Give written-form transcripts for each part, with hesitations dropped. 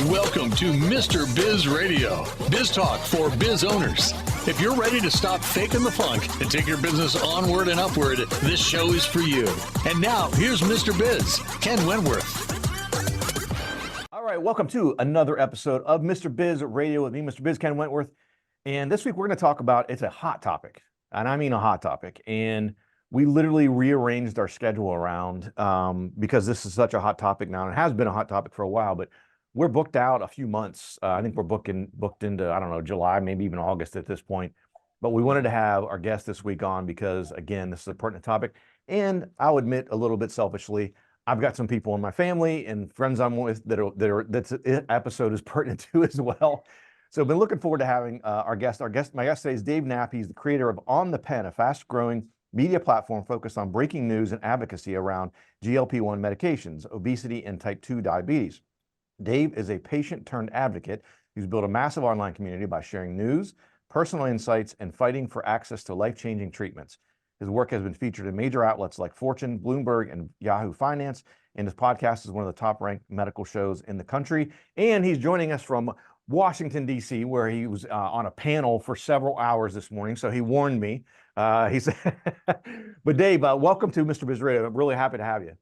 Welcome to Mr. Biz Radio, biz talk for biz owners. If you're ready to stop faking the funk and take your business onward and upward, this show is for you. And now, here's Mr. Biz, Ken Wentworth. All right, welcome to another episode of Mr. Biz Radio with me, Mr. Biz, Ken Wentworth. And this week we're going to talk about, it's a hot topic, and I mean a hot topic. And we literally rearranged our schedule around because this is such a hot topic now, and it has been a hot topic for a while, but we're booked out a few months. I think we're booked into, I don't know, July, maybe even August at this point. But we wanted to have our guest this week on because, again, this is a pertinent topic. And I'll admit a little bit selfishly, I've got some people in my family and friends I'm with that's episode is pertinent to as well. So I've been looking forward to having our guest. My guest today is Dave Knapp. He's the creator of On the Pen, a fast-growing media platform focused on breaking news and advocacy around GLP1 medications, obesity, and type 2 diabetes. Dave is a patient turned advocate who's built a massive online community by sharing news, personal insights, and fighting for access to life-changing treatments. His work has been featured in major outlets like Fortune, Bloomberg, and Yahoo Finance, and his podcast is one of the top-ranked medical shows in the country. And he's joining us from Washington, D.C., where he was on a panel for several hours this morning, so he warned me. He said, but Dave, welcome to Mr. Biz Radio. I'm really happy to have you.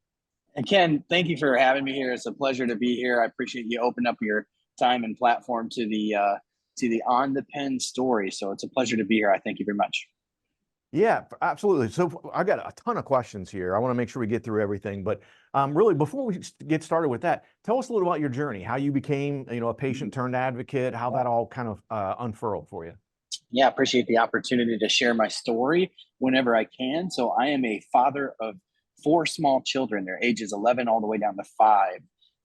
And Ken, thank you for having me here. It's a pleasure to be here. I appreciate you opening up your time and platform to the On the Pen story. So it's a pleasure to be here. I thank you very much. Yeah, absolutely. So I got a ton of questions here. I want to make sure we get through everything. But really, before we get started with that, tell us a little about your journey, how you became, a patient turned advocate, how that all kind of unfurled for you. Yeah, I appreciate the opportunity to share my story whenever I can. So I am a father of 4 small children. Their ages 11 all the way down to 5.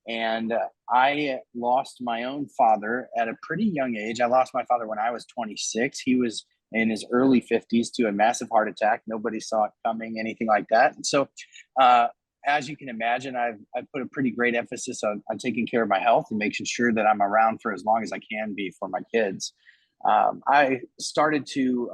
And I lost my own father at a pretty young age. I lost my father when I was 26. He was in his early 50s to a massive heart attack. Nobody saw it coming, anything like that. And so as you can imagine, I've put a pretty great emphasis on taking care of my health and making sure that I'm around for as long as I can be for my kids. I started to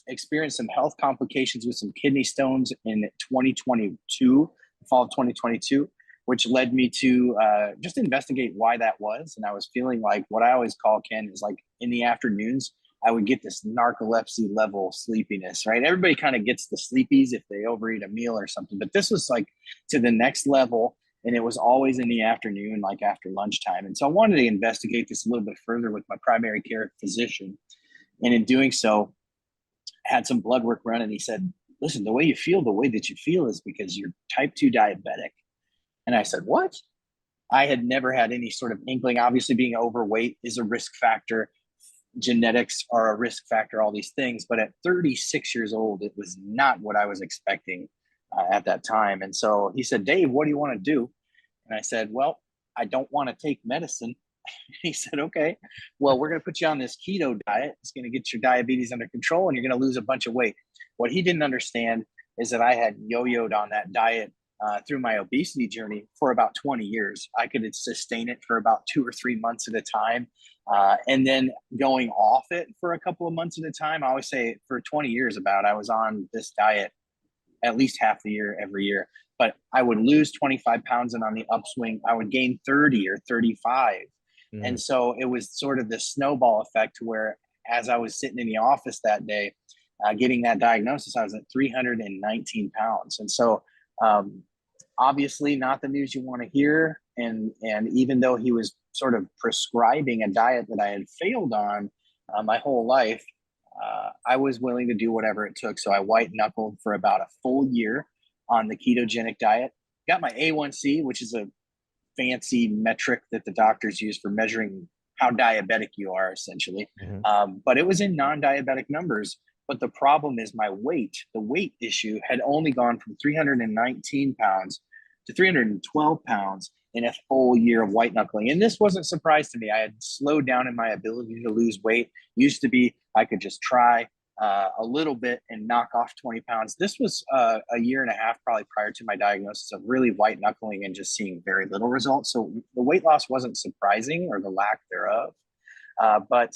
experienced some health complications with some kidney stones in 2022, fall of 2022, which led me to just investigate why that was. And I was feeling like what I always call, Ken, is like in the afternoons, I would get this narcolepsy level sleepiness, right? Everybody kind of gets the sleepies if they overeat a meal or something, but this was like to the next level. And it was always in the afternoon, like after lunchtime. And so I wanted to investigate this a little bit further with my primary care physician. And in doing so, had some blood work run, and he said, listen, the way you feel the way that you feel is because you're type 2 diabetic. And I said, what? I had never had any sort of inkling. Obviously, being overweight is a risk factor. Genetics are a risk factor, all these things. But at 36 years old, it was not what I was expecting at that time. And so he said, Dave, what do you want to do? And I said, well, I don't want to take medicine. He said, okay, well, we're going to put you on this keto diet. It's going to get your diabetes under control and you're going to lose a bunch of weight. What he didn't understand is that I had yo-yoed on that diet through my obesity journey for about 20 years. I could sustain it for about 2 or 3 months at a time. And then going off it for a couple of months at a time. I always say for 20 years I was on this diet at least half the year, every year. But I would lose 25 pounds, and on the upswing, I would gain 30 or 35. And so it was sort of this snowball effect where as I was sitting in the office that day, getting that diagnosis, I was at 319 pounds. And so obviously not the news you want to hear. And even though he was sort of prescribing a diet that I had failed on my whole life, I was willing to do whatever it took. So I white knuckled for about a full year on the ketogenic diet, got my A1C, which is a fancy metric that the doctors use for measuring how diabetic you are, essentially. But it was in non-diabetic numbers. But the problem is my weight. The weight issue had only gone from 319 pounds to 312 pounds in a full year of white knuckling. And this wasn't a surprise to me. I had slowed down in my ability to lose weight. Used to be, I could just try a little bit and knock off 20 pounds. This was a year and a half probably prior to my diagnosis of really white knuckling and just seeing very little results. So the weight loss wasn't surprising, or the lack thereof. But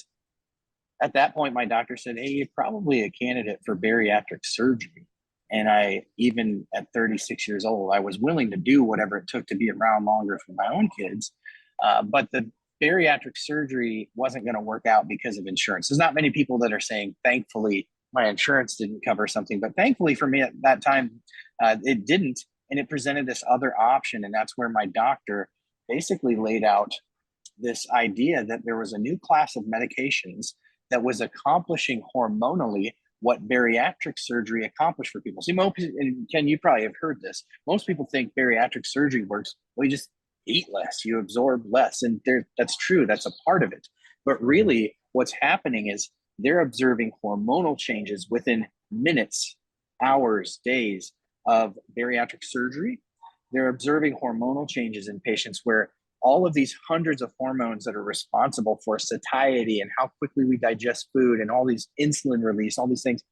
at that point, my doctor said, hey, you're probably a candidate for bariatric surgery. And I, even at 36 years old, I was willing to do whatever it took to be around longer for my own kids. But the bariatric surgery wasn't going to work out because of insurance. There's not many people that are saying, thankfully, my insurance didn't cover something, but thankfully for me at that time, it didn't. And it presented this other option. And that's where my doctor basically laid out this idea that there was a new class of medications that was accomplishing hormonally what bariatric surgery accomplished for people. See, and Ken, you probably have heard this. Most people think bariatric surgery works, well, you just eat less, you absorb less. And that's true, that's a part of it. But really what's happening is they're observing hormonal changes within minutes, hours, days of bariatric surgery. They're observing hormonal changes in patients where all of these hundreds of hormones that are responsible for satiety and how quickly we digest food and all these insulin release, all these things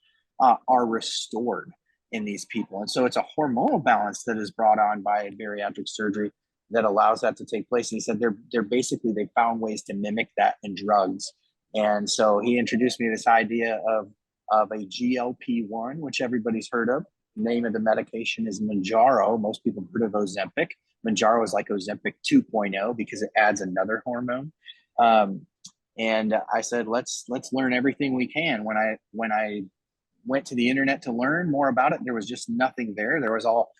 are restored in these people. And so it's a hormonal balance that is brought on by bariatric surgery that allows that to take place. And he said they found ways to mimic that in drugs. And so he introduced me to this idea of a GLP1, which everybody's heard of. The name of the medication is Mounjaro. Most people have heard of Ozempic. Mounjaro is like Ozempic 2.0 because it adds another hormone. And I said, let's learn everything we can. When I went to the internet to learn more about it, there was just nothing there. There was all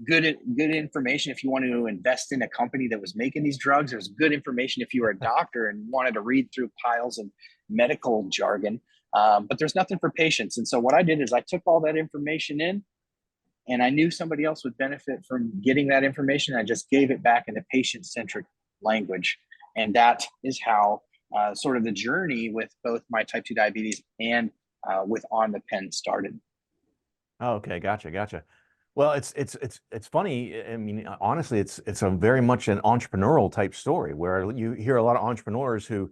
good information if you wanted to invest in a company that was making these drugs. There's good information if you were a doctor and wanted to read through piles of medical jargon. But there's nothing for patients. And so what I did is I took all that information in, and I knew somebody else would benefit from getting that information. I just gave it back in a patient-centric language. And that is how sort of the journey with both my type 2 diabetes and with On the Pen started. Oh, okay. Gotcha. Well, it's funny. I mean, honestly, it's a very much an entrepreneurial type story where you hear a lot of entrepreneurs who,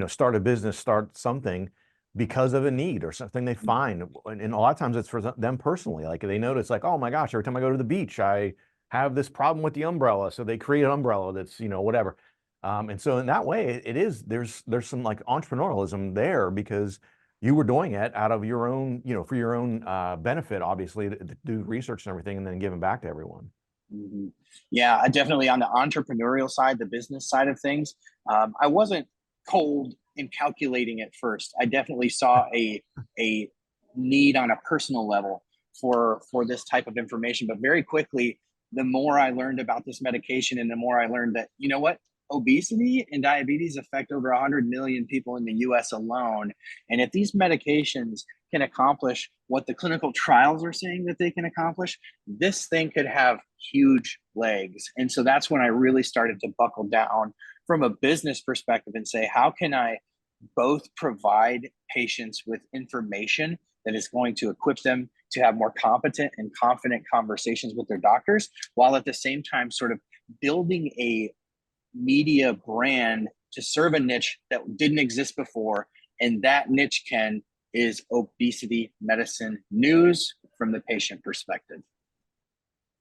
start a business, start something because of a need or something they find. And a lot of times it's for them personally. Like they notice like, oh my gosh, every time I go to the beach, I have this problem with the umbrella. So they create an umbrella that's, whatever. And so in that way, there's some like entrepreneurialism there because you were doing it out of your own, for your own benefit, obviously, to do research and everything, and then giving back to everyone. Mm-hmm. Yeah, I definitely on the entrepreneurial side, the business side of things, I wasn't cold in calculating at first. I definitely saw a need on a personal level for this type of information. But very quickly, the more I learned about this medication and the more I learned that, obesity and diabetes affect over 100 million people in the US alone. And if these medications can accomplish what the clinical trials are saying that they can accomplish, this thing could have huge legs. And so that's when I really started to buckle down from a business perspective and say, how can I both provide patients with information that is going to equip them to have more competent and confident conversations with their doctors, while at the same time sort of building a media brand to serve a niche that didn't exist before. And that niche, Ken, is obesity medicine news from the patient perspective.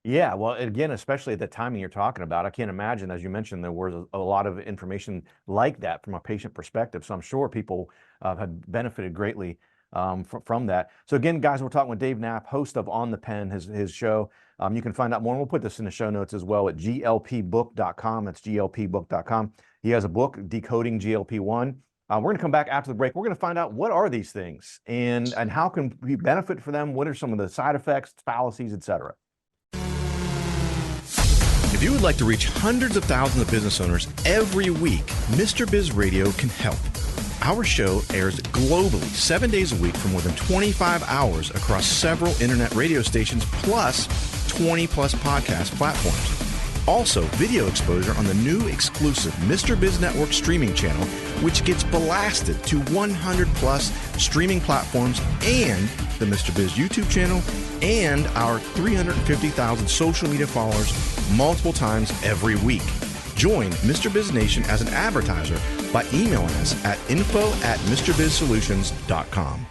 Yeah, well, again, especially at the timing you're talking about, I can't imagine, as you mentioned, there was a lot of information like that from a patient perspective. So I'm sure people have benefited greatly from that. So again, guys, we're talking with Dave Knapp, host of On the Pen, his show. You can find out more, and we'll put this in the show notes as well at glpbook.com. That's glpbook.com. He has a book, Decoding GLP1. We're going to come back after the break. We're going to find out what are these things and how can we benefit from them? What are some of the side effects, fallacies, etc.? If you would like to reach hundreds of thousands of business owners every week, Mr. Biz Radio can help. Our show airs globally 7 days a week for more than 25 hours across several internet radio stations, plus 20 plus podcast platforms. Also, video exposure on the new exclusive Mr. Biz Network streaming channel, which gets blasted to 100 plus streaming platforms, and the Mr. Biz YouTube channel, and our 350,000 social media followers multiple times every week. Join Mr. Biz Nation as an advertiser by emailing us at info@MrBizSolutions.com.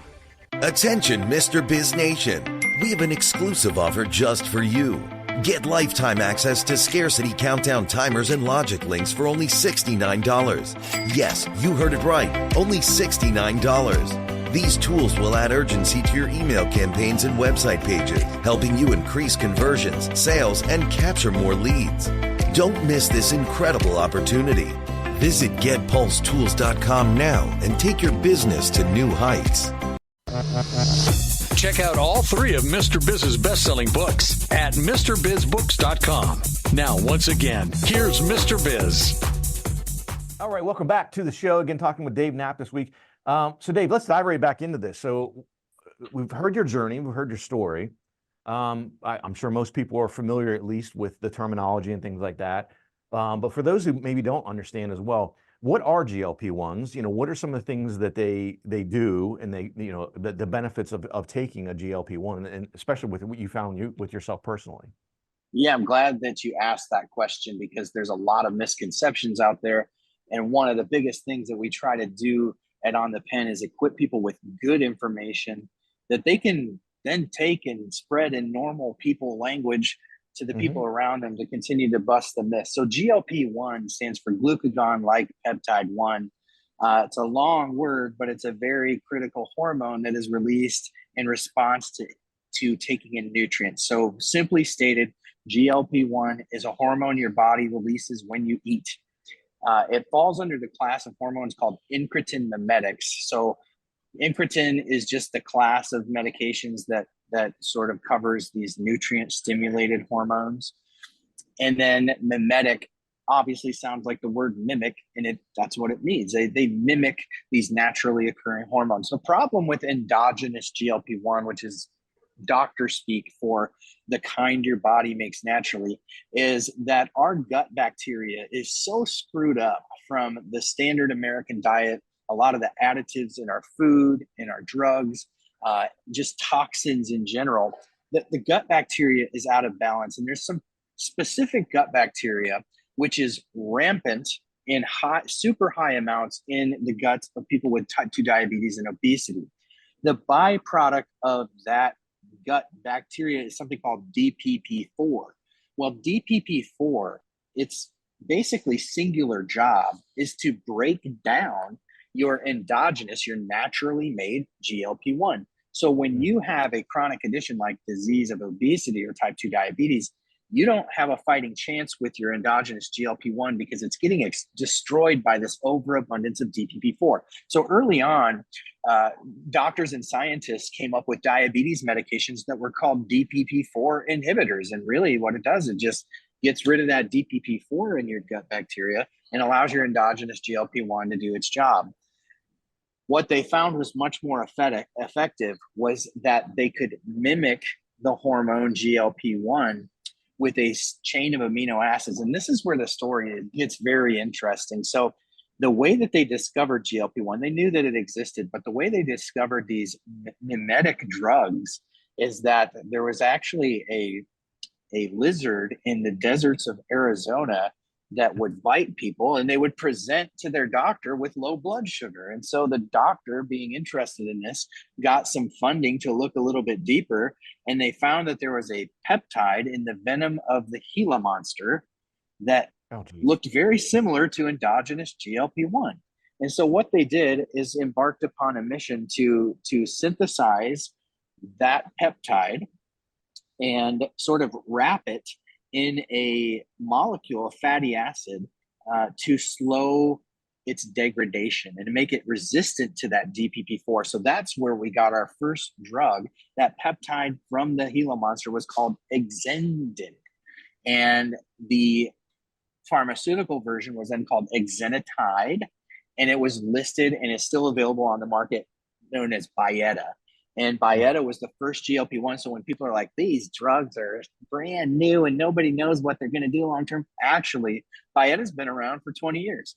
Attention, Mr. Biz Nation. We have an exclusive offer just for you. Get lifetime access to scarcity countdown timers and logic links for only $69. Yes, you heard it right. Only $69. These tools will add urgency to your email campaigns and website pages, helping you increase conversions, sales, and capture more leads. Don't miss this incredible opportunity. Visit GetPulseTools.com now and take your business to new heights. Check out all 3 of Mr. Biz's best-selling books at MrBizBooks.com. Now, once again, here's Mr. Biz. All right, welcome back to the show. Again, talking with Dave Knapp this week. So Dave, let's dive right back into this. So we've heard your journey, we've heard your story. I'm sure most people are familiar at least with the terminology and things like that. But for those who maybe don't understand as well, what are GLP-1s? You know, what are some of the things that they do, and they, you know, the benefits of taking a GLP-1, and especially with what you found with yourself personally? Yeah, I'm glad that you asked that question, because there's a lot of misconceptions out there. And one of the biggest things that we try to do at On the Pen is equip people with good information that they can then take and spread in normal people language to the people around them to continue to bust the myth. So GLP-1 stands for glucagon-like peptide 1. It's a long word, but it's a very critical hormone that is released in response to taking in nutrients. So simply stated, GLP-1 is a hormone your body releases when you eat. It falls under the class of hormones called incretin mimetics. So incretin is just the class of medications that sort of covers these nutrient stimulated hormones. And then mimetic obviously sounds like the word mimic, and that's what it means. They mimic these naturally occurring hormones. The problem with endogenous GLP-1, which is doctor speak for the kind your body makes naturally, is that our gut bacteria is so screwed up from the standard American diet, a lot of the additives in our food, in our drugs, just toxins in general, that the gut bacteria is out of balance. And there's some specific gut bacteria which is rampant in super high amounts in the guts of people with type 2 diabetes and obesity. The byproduct of that gut bacteria is something called DPP4. Well, DPP4, its basically singular job is to break down your endogenous, your naturally made GLP-1. So when you have a chronic condition like disease of obesity or type 2 diabetes, you don't have a fighting chance with your endogenous GLP-1 because it's getting destroyed by this overabundance of DPP-4. So early on, doctors and scientists came up with diabetes medications that were called DPP-4 inhibitors. And really what it does, it just gets rid of that DPP-4 in your gut bacteria and allows your endogenous GLP-1 to do its job. What they found was much more effective was that they could mimic the hormone GLP-1 with a chain of amino acids. And this is where the story gets very interesting. So the way that they discovered GLP-1, they knew that it existed, but the way they discovered these mimetic drugs is that there was actually a lizard in the deserts of Arizona that would bite people, and they would present to their doctor with low blood sugar. And so the doctor, being interested in this, got some funding to look a little bit deeper, and they found that there was a peptide in the venom of the Gila monster that looked very similar to endogenous GLP-1. And so what they did is embarked upon a mission to synthesize that peptide and sort of wrap it in a molecule, a fatty acid, to slow its degradation and to make it resistant to that DPP-4. So that's where we got our first drug. That peptide from the Gila monster was called exendin. And the pharmaceutical version was then called exenatide, and it was listed and is still available on the market, known as Byetta. And Byetta was the first GLP-1. So when people are like, these drugs are brand new and nobody knows what they're going to do long term, actually, Byetta's been around for 20 years.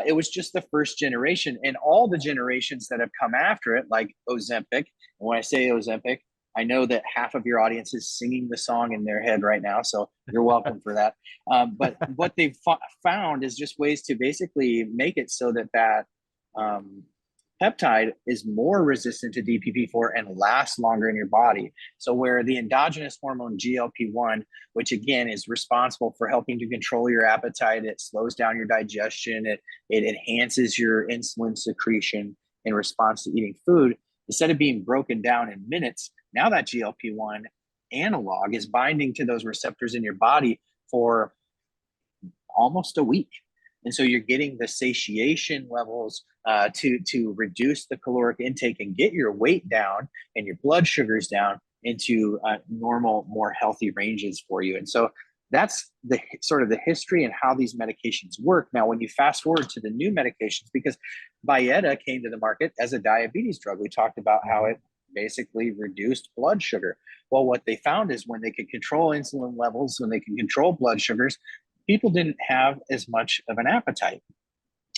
It was just the first generation. And all the generations that have come after it, like Ozempic, and when I say Ozempic, I know that half of your audience is singing the song in their head right now, so you're welcome for that. But what they've found is just ways to basically make it so that peptide is more resistant to DPP-4 and lasts longer in your body. So where the endogenous hormone GLP-1, which again is responsible for helping to control your appetite, it slows down your digestion, it enhances your insulin secretion in response to eating food, instead of being broken down in minutes, now that GLP-1 analog is binding to those receptors in your body for almost a week. And so you're getting the satiation levels to reduce the caloric intake and get your weight down and your blood sugars down into normal, more healthy ranges for you. And so that's the sort of the history and how these medications work. Now, when you fast forward to the new medications, because Byetta came to the market as a diabetes drug, we talked about how it basically reduced blood sugar. Well, what they found is when they could control insulin levels, when they can control blood sugars, people didn't have as much of an appetite.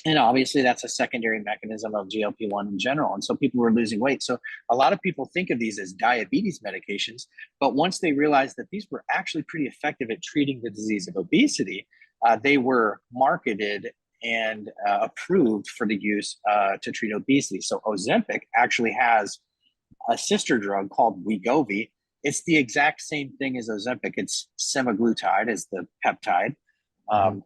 And obviously that's a secondary mechanism of GLP-1 in general. And so people were losing weight. So a lot of people think of these as diabetes medications, but once they realized that these were actually pretty effective at treating the disease of obesity, they were marketed and approved for the use to treat obesity. So Ozempic actually has a sister drug called Wegovy. It's the exact same thing as Ozempic. It's semaglutide as the peptide.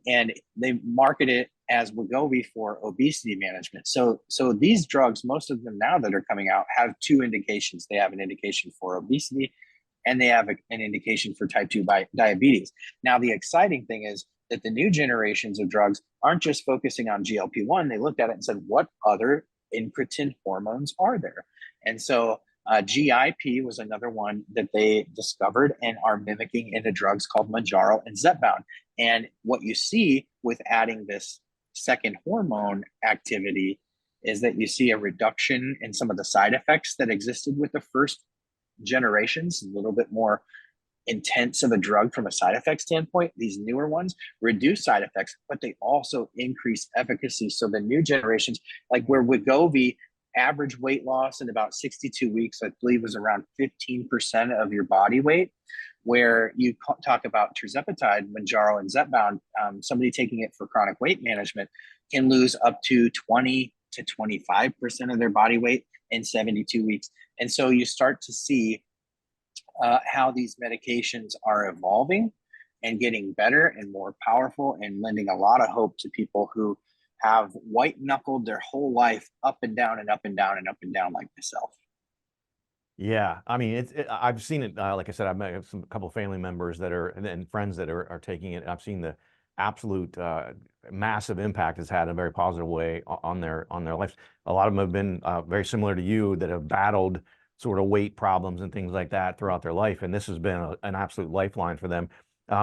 And they market it as Wegovy for obesity management. So these drugs, most of them now that are coming out, have two indications. They have an indication for obesity, and they have an indication for type 2 diabetes. Now, the exciting thing is that the new generations of drugs aren't just focusing on GLP-1. They looked at it and said, what other incretin hormones are there? And so GIP was another one that they discovered and are mimicking into drugs called Mounjaro and Zepbound. And what you see with adding this second hormone activity is that you see a reduction in some of the side effects that existed with the first generations, a little bit more intense of a drug from a side effect standpoint. These newer ones reduce side effects, but they also increase efficacy. So the new generations, like where Wegovy average weight loss in about 62 weeks, I believe was around 15% of your body weight, where you talk about tirzepatide, Mounjaro, and Zepbound, somebody taking it for chronic weight management can lose up to 20 to 25% of their body weight in 72 weeks. And so you start to see how these medications are evolving and getting better and more powerful and lending a lot of hope to people who have white knuckled their whole life up and down and up and down and up and down like myself. Yeah, I mean, I've seen it. Like I said, I've met a couple of family members that are and friends that are taking it. I've seen the absolute massive impact it's had in a very positive way on their lives. A lot of them have been very similar to you that have battled sort of weight problems and things like that throughout their life, and this has been an absolute lifeline for them.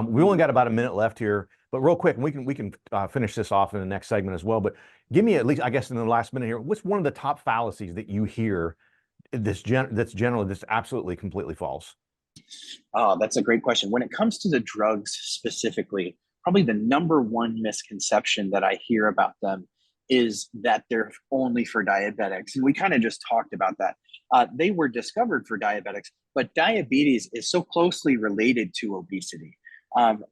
We only got about a minute left here, but real quick, we can finish this off in the next segment as well. But give me at least, I guess, in the last minute here, what's one of the top fallacies that you hear that's generally just absolutely completely false? Oh, that's a great question. When it comes to the drugs specifically, probably the number one misconception that I hear about them is that they're only for diabetics. And we kind of just talked about that. They were discovered for diabetics, but diabetes is so closely related to obesity.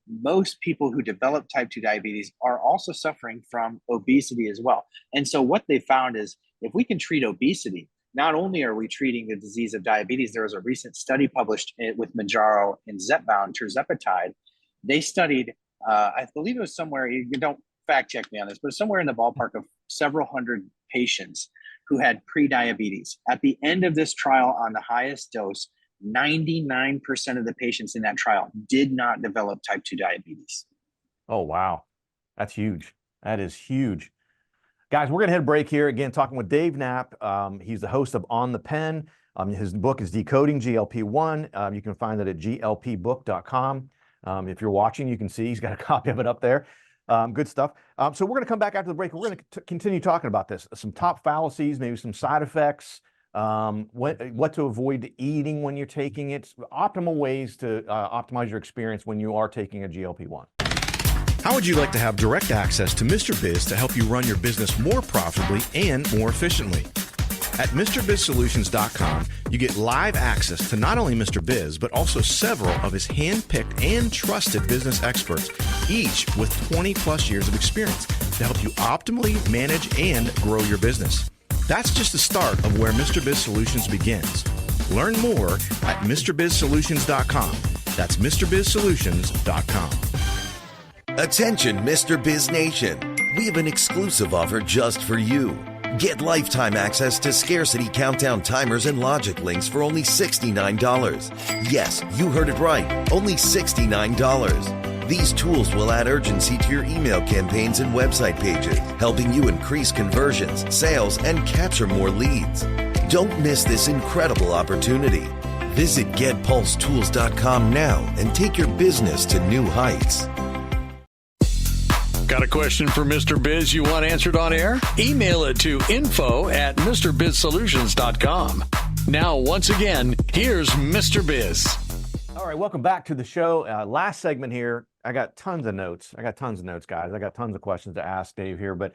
Most people who develop type 2 diabetes are also suffering from obesity as well. And so what they found is if we can treat obesity, not only are we treating the disease of diabetes, there was a recent study published with Mounjaro and Zepbound, tirzepatide. They studied, I believe it was somewhere, you don't fact check me on this, but somewhere in the ballpark of several hundred patients who had pre-diabetes. At the end of this trial on the highest dose, 99% of the patients in that trial did not develop type 2 diabetes. Oh, wow. That's huge. That is huge. Guys, we're going to hit a break here. Again, talking with Dave Knapp. He's the host of On the Pen. His book is Decoding GLP1. You can find it at glpbook.com. If you're watching, you can see he's got a copy of it up there. Good stuff. So we're going to come back after the break. We're going to continue talking about this. Some top fallacies, maybe some side effects, what to avoid eating when you're taking it, optimal ways to optimize your experience when you are taking a GLP-1. How would you like to have direct access to Mr. Biz to help you run your business more profitably and more efficiently? At MrBizSolutions.com, you get live access to not only Mr. Biz, but also several of his hand-picked and trusted business experts, each with 20-plus years of experience to help you optimally manage and grow your business. That's just the start of where Mr. Biz Solutions begins. Learn more at MrBizSolutions.com. That's MrBizSolutions.com. Attention, Mr. Biz Nation. We have an exclusive offer just for you. Get lifetime access to scarcity countdown timers and logic links for only $69. Yes, you heard it right. Only $69. These tools will add urgency to your email campaigns and website pages, helping you increase conversions, sales, and capture more leads. Don't miss this incredible opportunity. Visit getpulsetools.com now and take your business to new heights. Got a question for Mr. Biz you want answered on air? Email it to info@MrBizSolutions.com. Now, once again, here's Mr. Biz. All right, welcome back to the show. Last segment here. I got tons of notes, guys. I got tons of questions to ask Dave here, but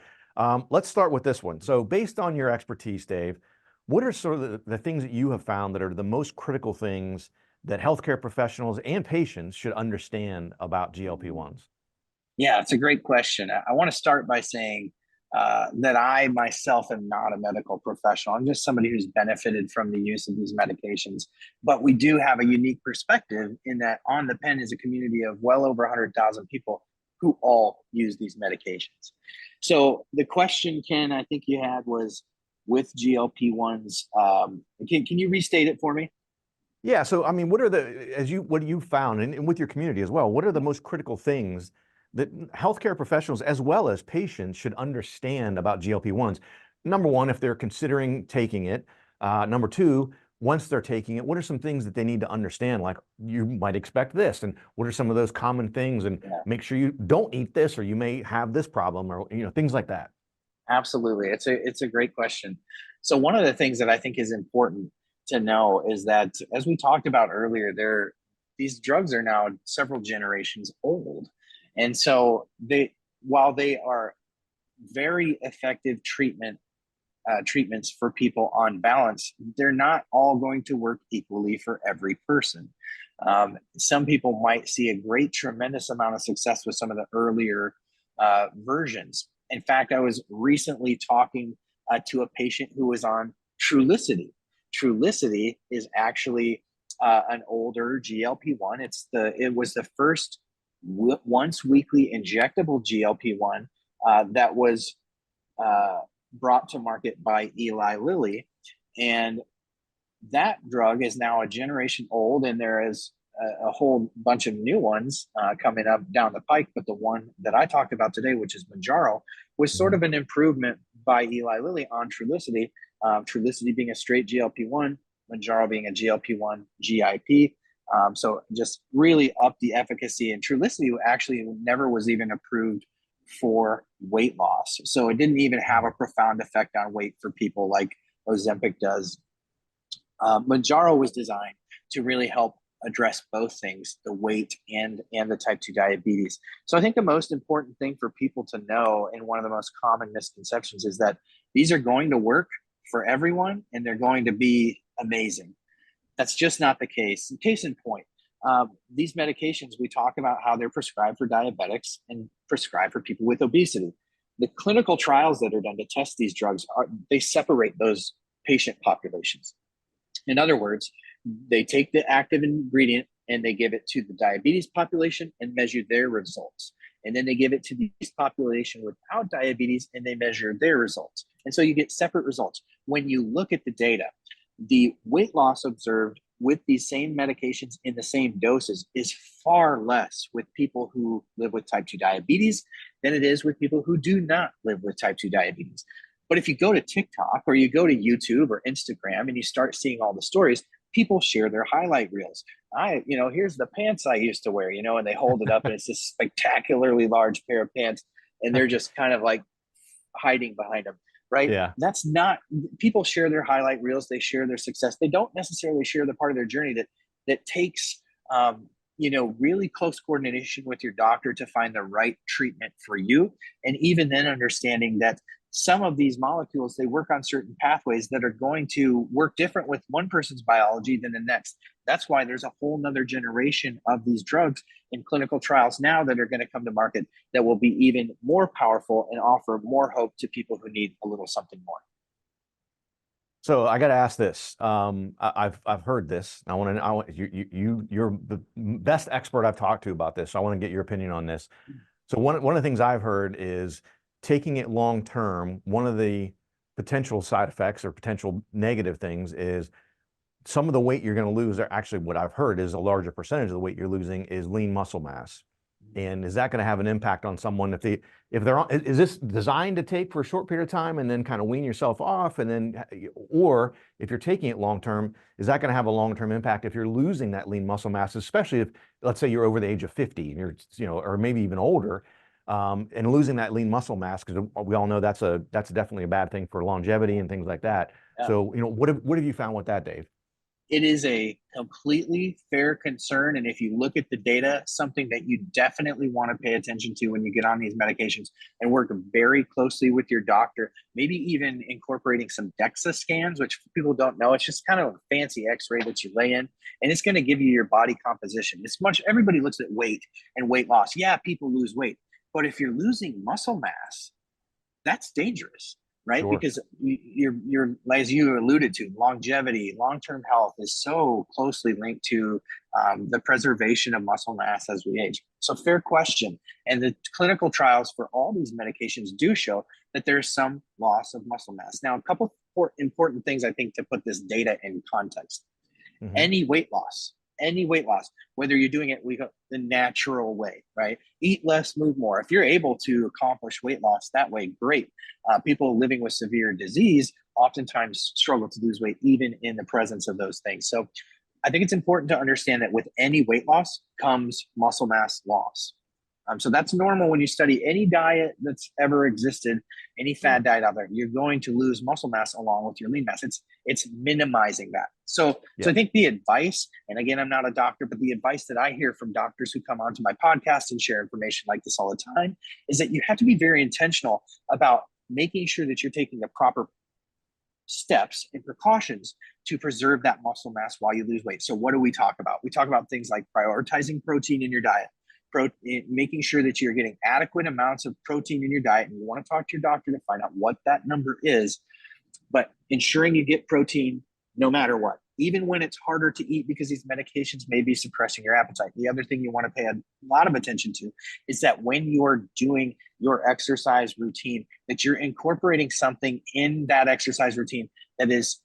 let's start with this one. So based on your expertise, Dave, what are sort of the things that you have found that are the most critical things that healthcare professionals and patients should understand about GLP-1s? Yeah, it's a great question. I want to start by saying that I myself am not a medical professional. I'm just somebody who's benefited from the use of these medications. But we do have a unique perspective in that On the Pen is a community of well over 100,000 people who all use these medications. So the question, Ken, I think you had was with GLP-1s. Can you restate it for me? Yeah. So, I mean, what you found and with your community as well, what are the most critical things that healthcare professionals as well as patients should understand about GLP-1s? Number one, if they're considering taking it. Number two, once they're taking it, what are some things that they need to understand? Like, you might expect this, and what are some of those common things? And make sure you don't eat this, or you may have this problem, or things like that. Absolutely. It's a great question. So one of the things that I think is important to know is that, as we talked about earlier, these drugs are now several generations old. And so while they are very effective treatments for people on balance, they're not all going to work equally for every person. Some people might see a tremendous amount of success with some of the earlier versions. In fact, I was recently talking to a patient who was on Trulicity. Trulicity is actually an older GLP-1. It was the first once weekly injectable GLP-1 that was brought to market by Eli Lilly. And that drug is now a generation old, and there is a whole bunch of new ones coming up down the pike. But the one that I talked about today, which is Mounjaro, was sort of an improvement by Eli Lilly on Trulicity. Trulicity being a straight GLP-1, Mounjaro being a GLP-1 GIP. So just really up the efficacy. And Trulicity actually never was even approved for weight loss. So it didn't even have a profound effect on weight for people like Ozempic does. Mounjaro was designed to really help address both things, the weight and the type 2 diabetes. So I think the most important thing for people to know, and one of the most common misconceptions, is that these are going to work for everyone and they're going to be amazing. That's just not the case. Case in point, these medications, we talk about how they're prescribed for diabetics and prescribed for people with obesity. The clinical trials that are done to test these drugs, they separate those patient populations. In other words, they take the active ingredient and they give it to the diabetes population and measure their results. And then they give it to the population without diabetes and they measure their results. And so you get separate results. When you look at the data, the weight loss observed with these same medications in the same doses is far less with people who live with type 2 diabetes than it is with people who do not live with type 2 diabetes. But if you go to TikTok or you go to YouTube or Instagram and you start seeing all the stories, people share their highlight reels. Here's the pants I used to wear, and they hold it up and it's this spectacularly large pair of pants and they're just kind of like hiding behind them. Right? Yeah. That's not, people share their highlight reels, they share their success. They don't necessarily share the part of their journey that takes, really close coordination with your doctor to find the right treatment for you. And even then understanding that some of these molecules, they work on certain pathways that are going to work different with one person's biology than the next. That's why there's a whole nother generation of these drugs in clinical trials now that are going to come to market that will be even more powerful and offer more hope to people who need a little something more. So I got to ask this. I've heard this. You're the best expert I've talked to about this. So I want to get your opinion on this. So one of the things I've heard is taking it long term. One of the potential side effects or potential negative things is some of the weight you're going to lose are actually, what I've heard is a larger percentage of the weight you're losing is lean muscle mass. And is that going to have an impact on someone if they're on, is this designed to take for a short period of time and then kind of wean yourself off, and then, or if you're taking it long term, is that going to have a long term impact if you're losing that lean muscle mass, especially if, let's say, you're over the age of 50 and you're, or maybe even older, and losing that lean muscle mass, because we all know that's definitely a bad thing for longevity and things like that. Yeah. So, what have you found with that, Dave? It is a completely fair concern. And if you look at the data, something that you definitely want to pay attention to when you get on these medications, and work very closely with your doctor, maybe even incorporating some DEXA scans, which people don't know. It's just kind of a fancy x-ray that you lay in, and it's going to give you your body composition. Everybody looks at weight and weight loss. Yeah, people lose weight, but if you're losing muscle mass, that's dangerous. Right? Sure. Because you're, as you alluded to, longevity, long-term health is so closely linked to the preservation of muscle mass as we age. So fair question. And the clinical trials for all these medications do show that there's some loss of muscle mass. Now, a couple important things, I think, to put this data in context. Mm-hmm. Any weight loss, whether you're doing it the natural way, right? Eat less, move more. If you're able to accomplish weight loss that way, great. People living with severe disease oftentimes struggle to lose weight even in the presence of those things. So I think it's important to understand that with any weight loss comes muscle mass loss. So that's normal when you study any diet that's ever existed, any fad diet out there. You're going to lose muscle mass along with your lean mass. It's minimizing that. So I think the advice, and again, I'm not a doctor, but the advice that I hear from doctors who come onto my podcast and share information like this all the time is that you have to be very intentional about making sure that you're taking the proper steps and precautions to preserve that muscle mass while you lose weight. So what do we talk about? We talk about things like prioritizing protein in your diet, making sure that you're getting adequate amounts of protein in your diet, and you want to talk to your doctor to find out what that number is, but ensuring you get protein no matter what, even when it's harder to eat because these medications may be suppressing your appetite. The other thing you want to pay a lot of attention to is that when you're doing your exercise routine, that you're incorporating something in that exercise routine that is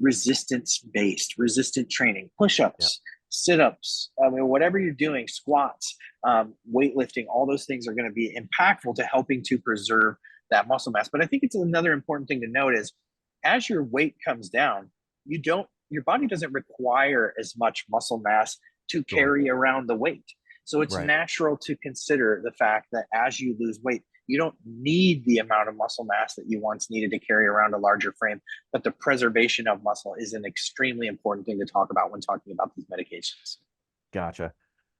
resistance-based, resistant training, push-ups, sit-ups, whatever you're doing, squats, weightlifting, all those things are going to be impactful to helping to preserve that muscle mass. But I think it's another important thing to note is as your weight comes down, your body doesn't require as much muscle mass to carry around the weight. So it's natural to consider the fact that as you lose weight, you don't need the amount of muscle mass that you once needed to carry around a larger frame, but the preservation of muscle is an extremely important thing to talk about when talking about these medications. Gotcha.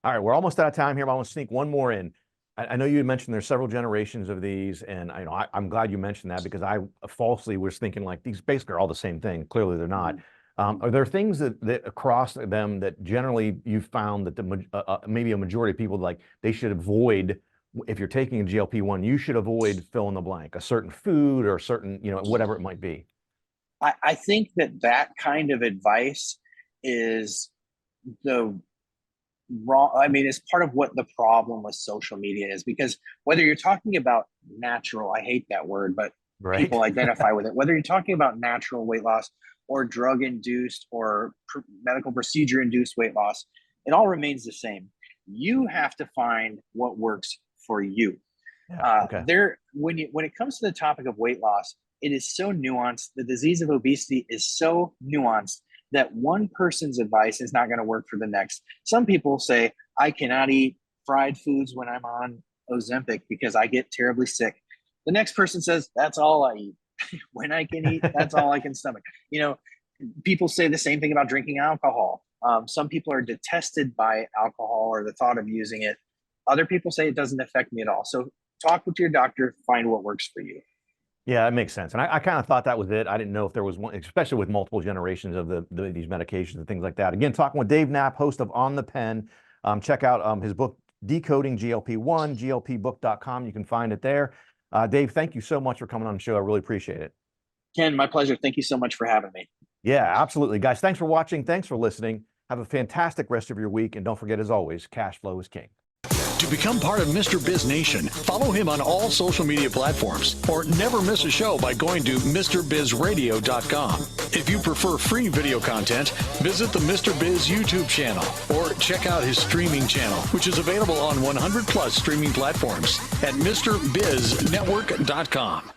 All right, we're almost out of time here, but I want to sneak one more in. I know you mentioned there's several generations of these, and I'm glad you mentioned that because I falsely was thinking like these basically are all the same thing. Clearly they're not. Are there things that across them that generally you've found that maybe a majority of people like they should avoid? If you're taking a GLP-1, you should avoid fill in the blank, a certain food or certain, whatever it might be. I think that kind of advice is the wrong. I mean, it's part of what the problem with social media is, because whether you're talking about natural, I hate that word, but people identify with it, whether you're talking about natural weight loss or drug-induced or medical procedure-induced weight loss, it all remains the same. You have to find what works for you. When it comes to the topic of weight loss, it is so nuanced. The disease of obesity is so nuanced that one person's advice is not going to work for the next. Some people say, I cannot eat fried foods when I'm on Ozempic because I get terribly sick. The next person says, that's all I eat. When I can eat, that's all I can stomach. People say the same thing about drinking alcohol. Some people are detested by alcohol or the thought of using it. Other people say it doesn't affect me at all. So talk with your doctor, find what works for you. Yeah, that makes sense. And I kind of thought that was it. I didn't know if there was one, especially with multiple generations of these medications and things like that. Again, talking with Dave Knapp, host of On the Pen. Check out his book, Decoding GLP1, glpbook.com. You can find it there. Dave, thank you so much for coming on the show. I really appreciate it. Ken, my pleasure. Thank you so much for having me. Yeah, absolutely. Guys, thanks for watching. Thanks for listening. Have a fantastic rest of your week. And don't forget, as always, cash flow is king. To become part of Mr. Biz Nation, follow him on all social media platforms or never miss a show by going to MrBizRadio.com. If you prefer free video content, visit the Mr. Biz YouTube channel or check out his streaming channel, which is available on 100 plus streaming platforms at MrBizNetwork.com.